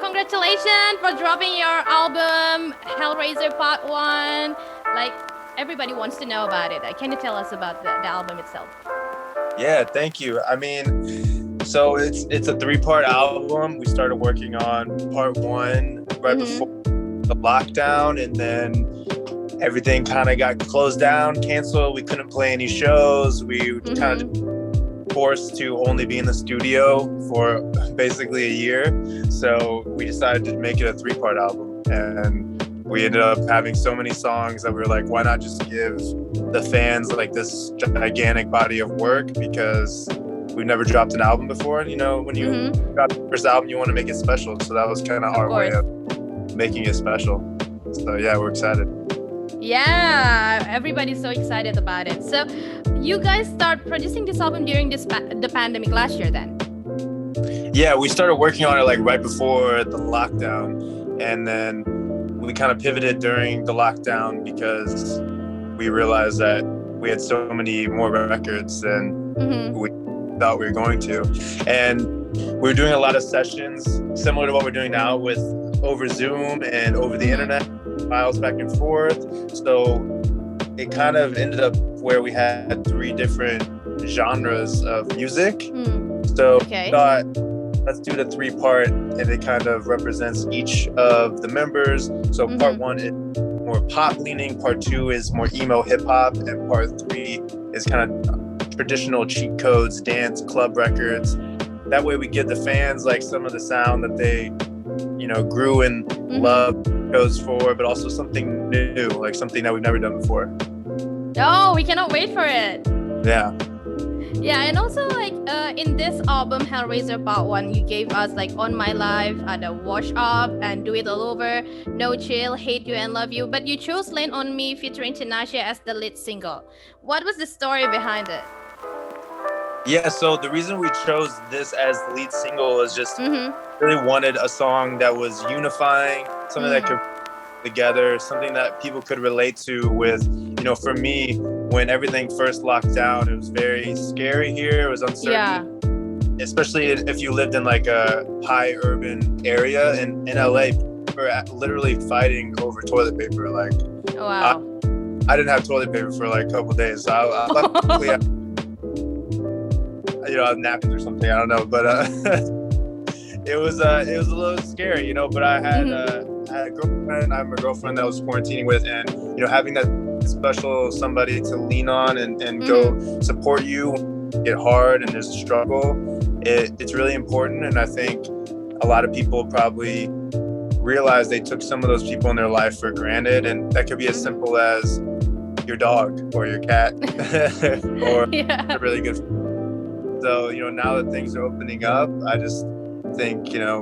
congratulations for dropping your album, Hellraiser Part 1. Like, everybody wants to know about it. Can you tell us about the album itself? Yeah, thank you. I mean, so it's a 3-part album. We started working on part 1 right before the lockdown, and then everything kind of got closed down, canceled. We couldn't play any shows. We kind of forced to only be in the studio for basically a year. So we decided to make it a 3-part album, and we ended up having so many songs that we were like, why not just give the fans like this gigantic body of work, because we've never dropped an album before. You know, when you got the first album, you want to make it special. So that was kind of our way of making it special. So yeah, we're excited. Yeah, everybody's so excited about it. So you guys start producing this album during the pandemic last year then? Yeah, we started working on it like right before the lockdown, and then we kind of pivoted during the lockdown because we realized that we had so many more records than we thought we were going to. And we were doing a lot of sessions similar to what we're doing now with over Zoom and over the internet, files back and forth. So it kind of ended up where we had 3 different genres of music. So we thought, let's do the 3-part, and it kind of represents each of the members. So part 1 is more pop leaning, part 2 is more emo hip hop, and part 3 is kind of traditional cheat codes, dance, club records. That way we give the fans like some of the sound that they, you know, grew and loved goes for, but also something new, like something that we've never done before. Oh, we cannot wait for it. Yeah. Yeah, and also like in this album, Hellraiser Part 1, you gave us like On My Life, the Wash Up, and Do It All Over, No Chill, Hate You and Love You, but you chose Lean On Me featuring Tinashe as the lead single. What was the story behind it? Yeah, so the reason we chose this as the lead single is just really wanted a song that was unifying, something that could together, something that people could relate to with, you know, for me, when everything first locked down, it was very scary here. It was uncertain, especially if you lived in like a high urban area in LA. We were literally fighting over toilet paper. Like, I didn't have toilet paper for like a couple of days. So luckily, you know, I have napkins or something. I don't know, but it was a little scary, you know. But I had a girlfriend. I have a girlfriend that I was quarantining with, and you know, having that special somebody to lean on and go support you when you get hard and there's a struggle, it's really important. And I think a lot of people probably realize they took some of those people in their life for granted, and that could be as simple as your dog or your cat or a really good friend. So, you know, now that things are opening up, I just think, you know,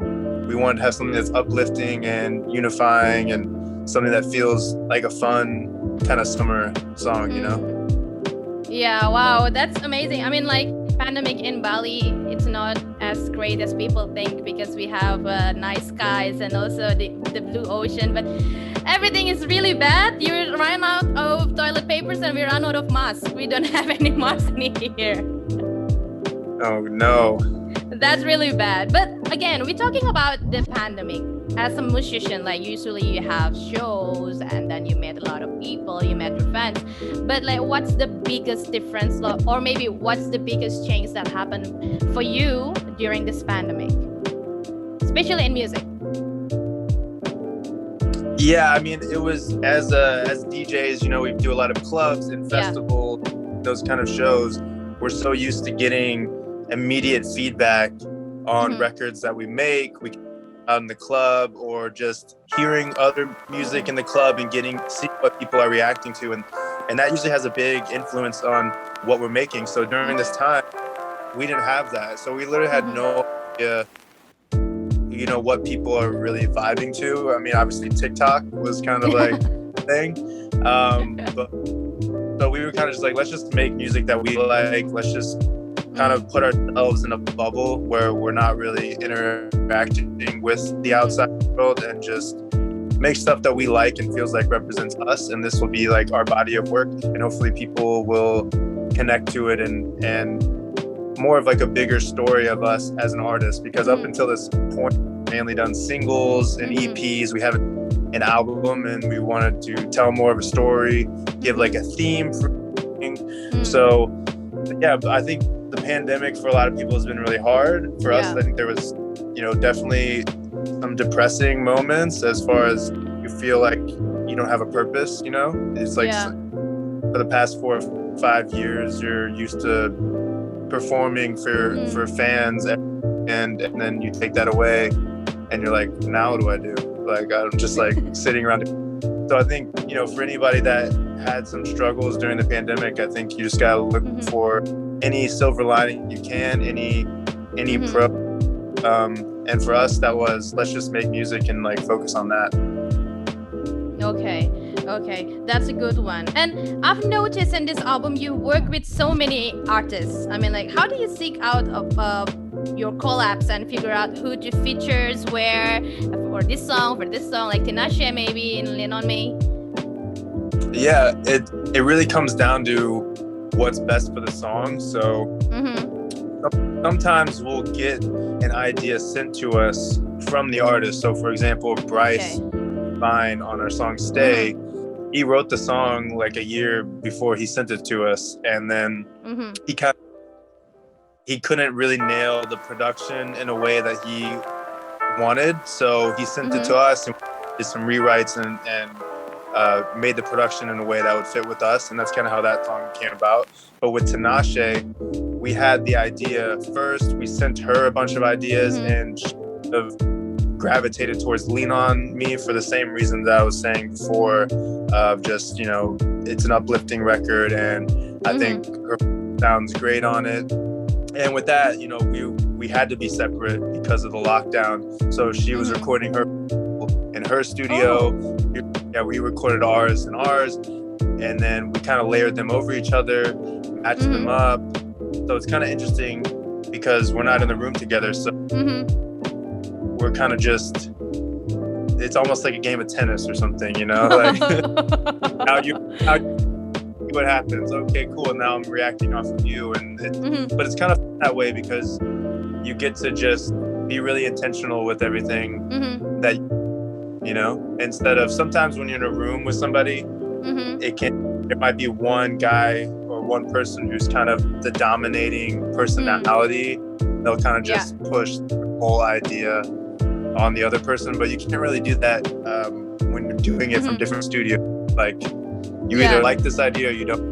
we want to have something that's uplifting and unifying and something that feels like a fun kind of summer song, you know? Yeah, wow, that's amazing. I mean, like, pandemic in Bali, it's not as great as people think because we have nice skies and also the blue ocean, but everything is really bad. You run out of toilet papers and we run out of masks. We don't have any masks in here. Oh, no. That's really bad. But again, we're talking about the pandemic. As a musician, like usually you have shows and then you met a lot of people, you met your fans. But like, what's the biggest difference, or maybe what's the biggest change that happened for you during this pandemic, especially in music? Yeah, I mean, it was as DJs, you know, we do a lot of clubs and festivals, those kind of shows. We're so used to getting immediate feedback on records that we make. We out in the club, or just hearing other music in the club and seeing what people are reacting to, and that usually has a big influence on what we're making. So during this time, we didn't have that. So we literally had no idea, you know, what people are really vibing to. I mean, obviously TikTok was kind of like a thing, but so we were kind of just like, let's just make music that we like. Let's just kind of put ourselves in a bubble where we're not really interacting with the outside world, and just make stuff that we like and feels like represents us. And this will be like our body of work, and hopefully people will connect to it and more of like a bigger story of us as an artist, because up until this point, mainly done singles and EPs. We have an album, and we wanted to tell more of a story, give like a theme for so yeah, I think the pandemic for a lot of people has been really hard. For us, I think there was, definitely some depressing moments as far as you feel like you don't have a purpose, It's like for the past 4 or 5 years, you're used to performing for fans, and then you take that away and you're like, now what do I do? Like, I'm just like sitting around. So I think, for anybody that had some struggles during the pandemic, I think you just got to look for any silver lining you can, any pro. And for us, that was, let's just make music and like focus on that. Okay, that's a good one. And I've noticed in this album you work with so many artists. I mean, like, how do you seek out your collabs and figure out who to features where for this song, like Tinashe maybe in Lean On Me? Yeah, it really comes down to what's best for the song. So sometimes we'll get an idea sent to us from the artist. So for example, Bryce Vine on our song Stay, he wrote the song like a year before he sent it to us, and then he couldn't really nail the production in a way that he wanted, so he sent it to us and did some rewrites and made the production in a way that would fit with us, and that's kind of how that song came about. But with Tinashe, we had the idea first, we sent her a bunch of ideas, and she kind of gravitated towards Lean On Me for the same reason that I was saying before, of just, it's an uplifting record, and I think her sounds great on it. And with that, we had to be separate because of the lockdown. So she was recording her in her studio. Yeah, we recorded ours in ours, and then we kind of layered them over each other, matched them up. So it's kind of interesting because we're not in the room together. So we're kind of just, it's almost like a game of tennis or something, like what happens. Okay, cool. Now I'm reacting off of you, but it's kind of that way because you get to just be really intentional with everything that instead of sometimes when you're in a room with somebody, it might be one guy or one person who's kind of the dominating personality. They'll kind of just push the whole idea on the other person, but you can't really do that when you're doing it from different studios. Like, you either like this idea or you don't.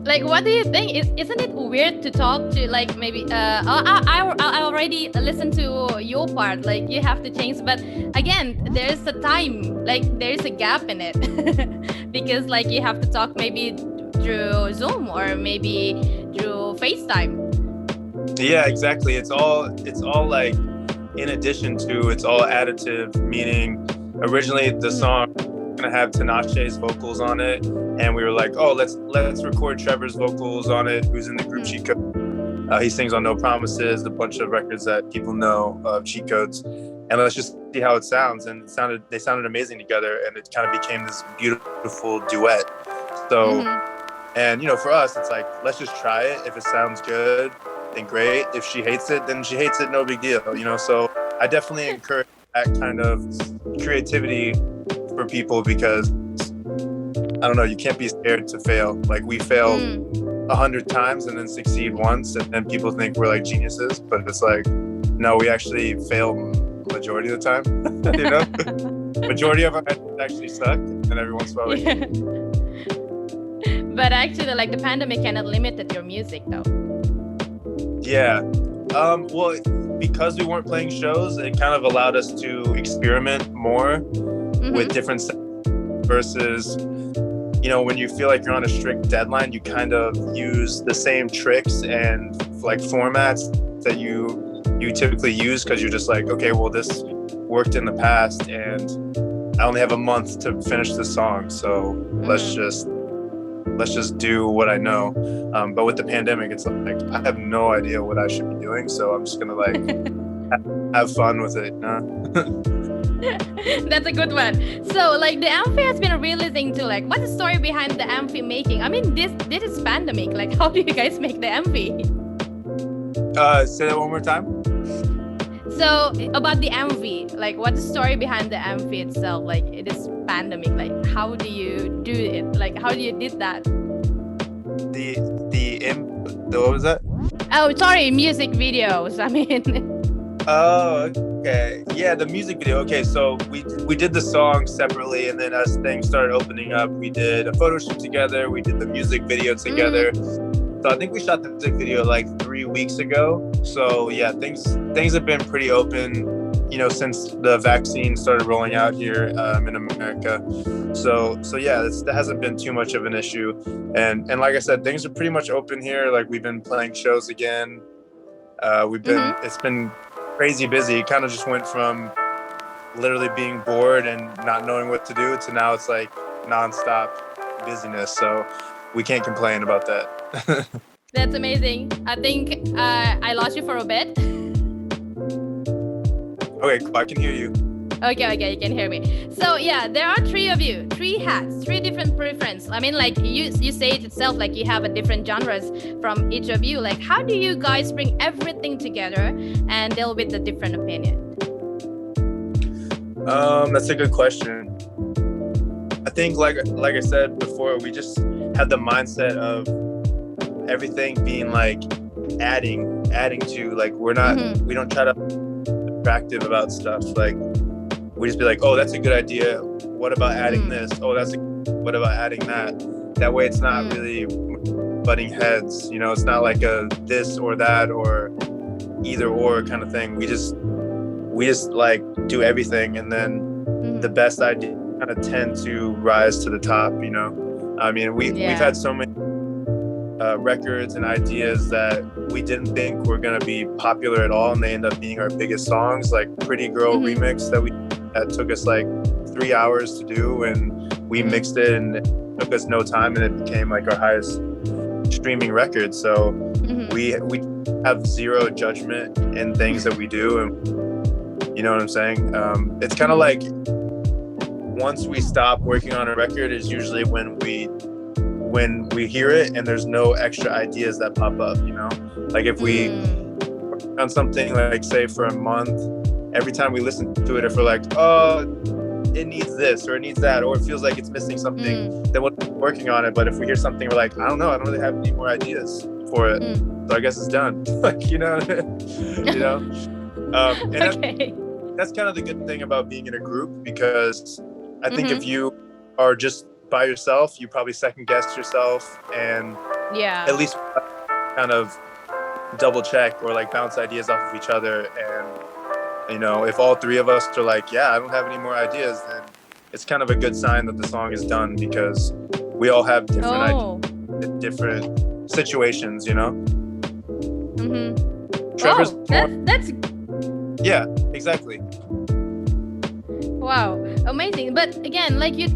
Like, what do you think? Isn't it weird to talk to, like, maybe I already listened to your part, like you have to change, but again, there's a time, like there's a gap in it because like you have to talk maybe through Zoom or maybe through FaceTime. Yeah, exactly. It's all like in addition to, it's all additive, meaning originally the song gonna have Tinashe's vocals on it, and we were like, oh, let's record Trevor's vocals on it, who's in the group Cheat Code. He sings on No Promises, a bunch of records that people know of Cheat Codes, and let's just see how it sounds. And they sounded amazing together, and it kind of became this beautiful duet. So and for us, it's like, let's just try it. If it sounds good, then great. If she hates it, then she hates it, no big deal. So I definitely encourage that kind of creativity for people, because I don't know, you can't be scared to fail. Like, we failed 100 times and then succeed once, and then people think we're like geniuses, but it's like, no, we actually fail majority of the time. Majority of our ideas actually suck, and every once in a while But actually, like, the pandemic kind of limited your music though. Yeah. Well, because we weren't playing shows, it kind of allowed us to experiment more with different versus, when you feel like you're on a strict deadline, you kind of use the same tricks and like formats that you typically use, because you're just like, okay, well, this worked in the past and I only have a month to finish the song, so let's just do what I know. But with the pandemic, it's like, I have no idea what I should be doing, so I'm just gonna like have fun with it. That's a good one. So, like, the Amphi has been releasing to, like, what's the story behind the Amphi making? I mean, this is pandemic. Like, how do you guys make the Amphi? Say that one more time. So about the MV, like what's the story behind the MV itself? Like it is pandemic. Like how do you do it? Like how do you did that? The what was that? Oh, sorry, music videos. I mean. Oh, okay. Yeah, the music video. Okay, so we did the song separately, and then as things started opening up, we did a photo shoot together. We did the music video together. So I think we shot the music video like 3 weeks ago. So yeah, things have been pretty open, since the vaccine started rolling out here in America. So yeah, that hasn't been too much of an issue. And like I said, things are pretty much open here. Like we've been playing shows again. It's been crazy busy. It kind of just went from literally being bored and not knowing what to do to now it's like nonstop busyness. So we can't complain about that. That's amazing. I think I lost you for a bit. Okay, cool. I can hear you. Okay, you can hear me. So yeah, there are three of you, three hats, three different preferences. I mean, like you say it itself, like you have a different genres from each of you. Like how do you guys bring everything together and deal with the different opinion? That's a good question. I think like I said before, we just have the mindset of everything being like adding to, like we don't try to be attractive about stuff. Like we just be like, oh, that's a good idea. What about adding this? Oh, what about adding that? That way it's not really butting heads. It's not like a this or that or either or kind of thing. We just like do everything, and then the best ideas kind of tend to rise to the top. I mean, we've had so many records and ideas that we didn't think were gonna be popular at all, and they end up being our biggest songs. Like Pretty Girl remix that took us like 3 hours to do, and we mixed it, and it took us no time, and it became like our highest streaming record. So we have zero judgment in things that we do, and you know what I'm saying? It's kind of like once we stop working on a record is usually when we hear it and there's no extra ideas that pop up. Like if we work on something, like say for a month, every time we listen to it, if we're like, oh, it needs this or it needs that, or it feels like it's missing something, then we're working on it. But if we hear something, we're like, I don't know, I don't really have any more ideas for it. So I guess it's done. Like, and that's kind of the good thing about being in a group, because I think if you are just by yourself, you probably second guess yourself, and at least kind of double check or like bounce ideas off of each other. And if all three of us are like, yeah, I don't have any more ideas, then it's kind of a good sign that the song is done, because we all have different ideas, different situations. Trevor's that's yeah, exactly. Wow, amazing. But again, like you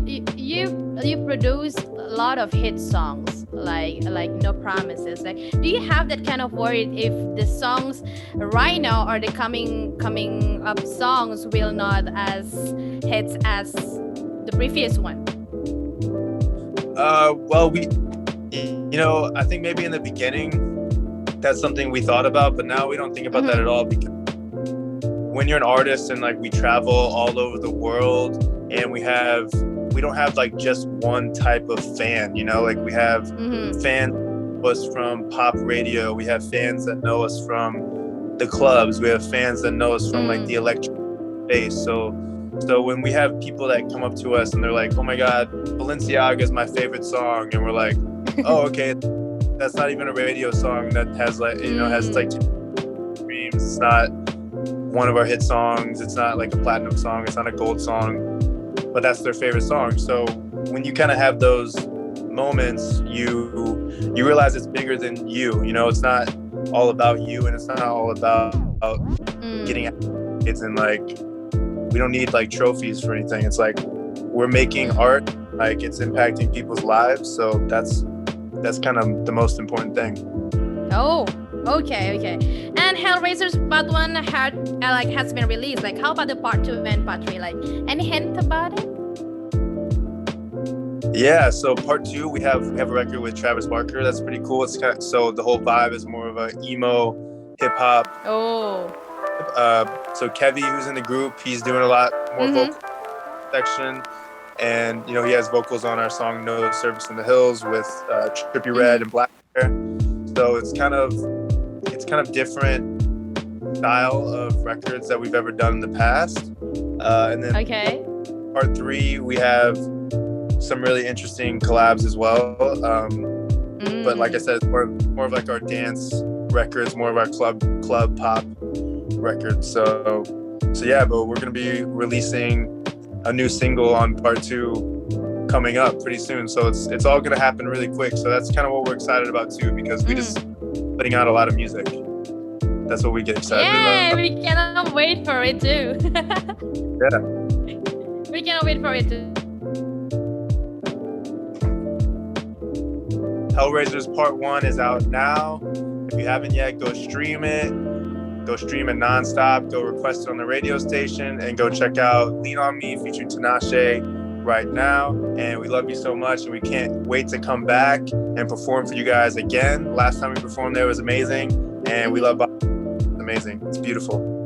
produce a lot of hit songs, like No Promises. Like, do you have that kind of worry if the songs right now or the coming up songs will not as hits as the previous one? Well, I think maybe in the beginning that's something we thought about, but now we don't think about that at all, because when you're an artist and like we travel all over the world, and we don't have like just one type of fan, like we have fans know us from pop radio, we have fans that know us from the clubs, we have fans that know us from like the electric bass. So when we have people that come up to us and they're like, oh my God, Balenciaga is my favorite song, and we're like, oh, okay, that's not even a radio song that has like, has like streams. It's not one of our hit songs. It's not like a platinum song. It's not a gold song, but that's their favorite song. So when you kind of have those moments, you realize it's bigger than you. It's not all about you, and it's not all about getting kids, and like we don't need like trophies for anything. It's like we're making art, like it's impacting people's lives. So that's kind of the most important thing. Oh, okay. And Hellraisers Part 1 has been released. Like, how about the Part 2 and Part 3? Like, any hint about it? Yeah, so Part 2, we have a record with Travis Barker. That's pretty cool. It's so the whole vibe is more of a emo hip hop. Oh. So Kevy, who's in the group, he's doing a lot more vocal section. And, you know, he has vocals on our song No Service in the Hills with Trippie Redd and Black Hair. So it's kind of different style of records that we've ever done in the past. And then part 3, we have some really interesting collabs as well. But like I said, it's more of like our dance records, more of our club pop records. So yeah, but we're gonna be releasing a new single on part 2 coming up pretty soon. So it's all gonna happen really quick. So that's kind of what we're excited about too, because we just putting out a lot of music. That's what we get excited about. Yeah, we cannot wait for it too. Yeah. We cannot wait for it too. Hellraisers Part 1 is out now. If you haven't yet, go stream it. Go stream it nonstop. Go request it on the radio station, and go check out Lean On Me featuring Tinashe right now. And we love you so much, and we can't wait to come back and perform for you guys again. Last time we performed there was amazing, and we love it. It's amazing. It's beautiful.